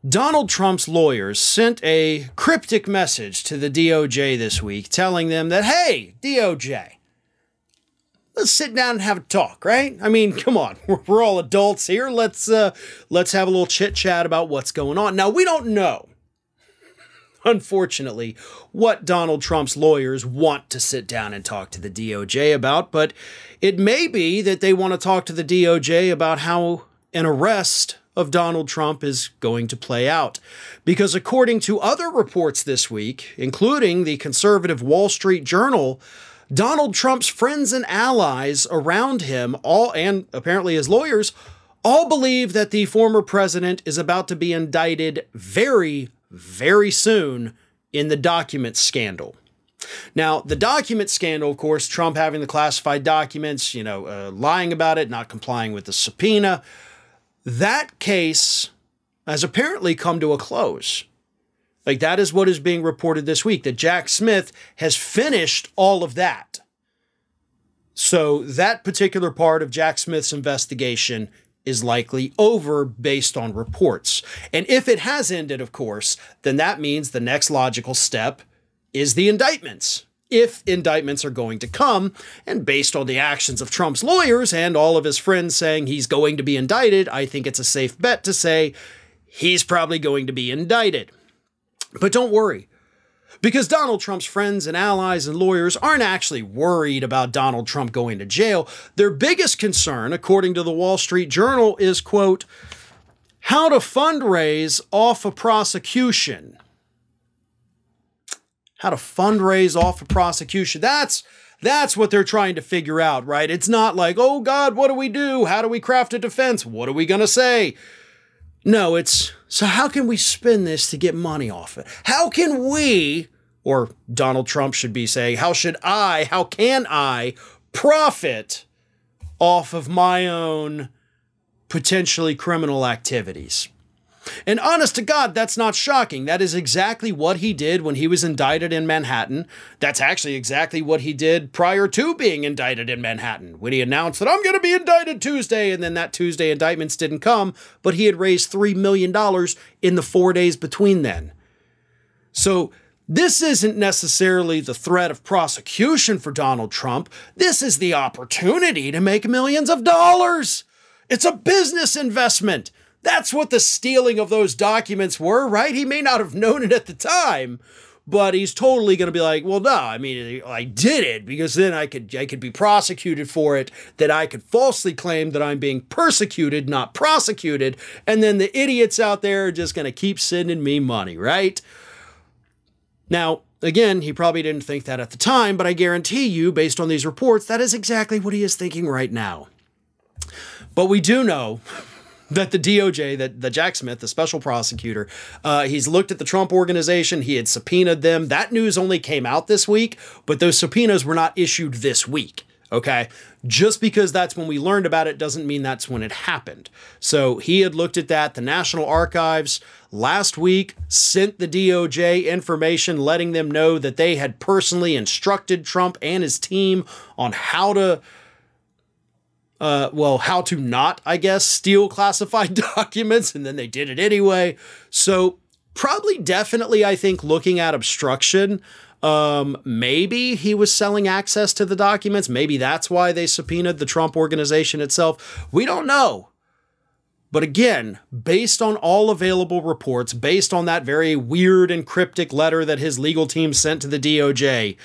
Donald Trump's lawyers sent a cryptic message to the DOJ this week telling them that, hey, DOJ, let's sit down and have a talk, right? I mean, come on, we're all adults here. Let's have a little chit chat about what's going on. Now, we don't know, unfortunately, what Donald Trump's lawyers want to sit down and talk to the DOJ about, but it may be that they want to talk to the DOJ about how an arrest of Donald Trump is going to play out. Because according to other reports this week, including the conservative Wall Street Journal, Donald Trump's friends and allies around him, and apparently his lawyers, all believe that the former president is about to be indicted very, very soon in the document scandal. Now, the document scandal, of course, Trump having the classified documents, lying about it, not complying with the subpoena, that case has apparently come to a close. Like, that is what is being reported this week, that Jack Smith has finished all of that. So that particular part of Jack Smith's investigation is likely over based on reports. And if it has ended, of course, then that means the next logical step is the indictments. If indictments are going to come, and based on the actions of Trump's lawyers and all of his friends saying he's going to be indicted, I think it's a safe bet to say he's probably going to be indicted. But don't worry, because Donald Trump's friends and allies and lawyers aren't actually worried about Donald Trump going to jail. Their biggest concern, according to the Wall Street Journal, is, quote, how to fundraise off a prosecution. How to fundraise off a prosecution. That's what they're trying to figure out, right? It's not like, oh God, what do we do? How do we craft a defense? What are we going to say? No, it's, so how can we spin this to get money off it? How can we, or Donald Trump should be saying, how can I profit off of my own potentially criminal activities? And honest to God, that's not shocking. That is exactly what he did when he was indicted in Manhattan. That's actually exactly what he did prior to being indicted in Manhattan, when he announced that I'm going to be indicted Tuesday, and then that Tuesday indictments didn't come, but he had raised $3 million in the 4 days between then. So this isn't necessarily the threat of prosecution for Donald Trump. This is the opportunity to make millions of dollars. It's a business investment. That's what the stealing of those documents were, right? He may not have known it at the time, but he's totally going to be like, well, no, I mean, I did it because then I could be prosecuted for it, that I could falsely claim that I'm being persecuted, not prosecuted, and then the idiots out there are just going to keep sending me money, right? Now, again, he probably didn't think that at the time, but I guarantee you, based on these reports, that is exactly what he is thinking right now. But we do know that the DOJ, that Jack Smith, the special prosecutor, he's looked at the Trump organization. He had subpoenaed them. That news only came out this week, but those subpoenas were not issued this week, okay? Just because that's when we learned about it doesn't mean that's when it happened. So he had looked at that. The National Archives last week sent the DOJ information letting them know that they had personally instructed Trump and his team on how to not, I guess, steal classified documents, and then they did it anyway. So probably definitely, I think, looking at obstruction, maybe he was selling access to the documents. Maybe that's why they subpoenaed the Trump organization itself. We don't know. But again, based on all available reports, based on that very weird and cryptic letter that his legal team sent to the DOJ,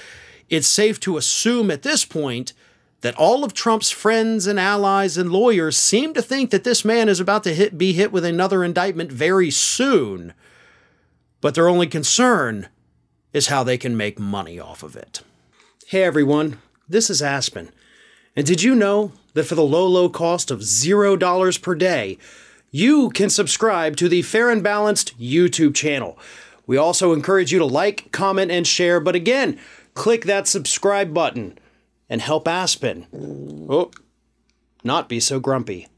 it's safe to assume at this point that all of Trump's friends and allies and lawyers seem to think that this man is about to be hit with another indictment very soon. But their only concern is how they can make money off of it. Hey everyone, this is Aspen. And did you know that for the low cost of $0 per day, you can subscribe to the Fair and Balanced YouTube channel? We also encourage you to like, comment, and share. But again, click that subscribe button and help Aspen not be so grumpy.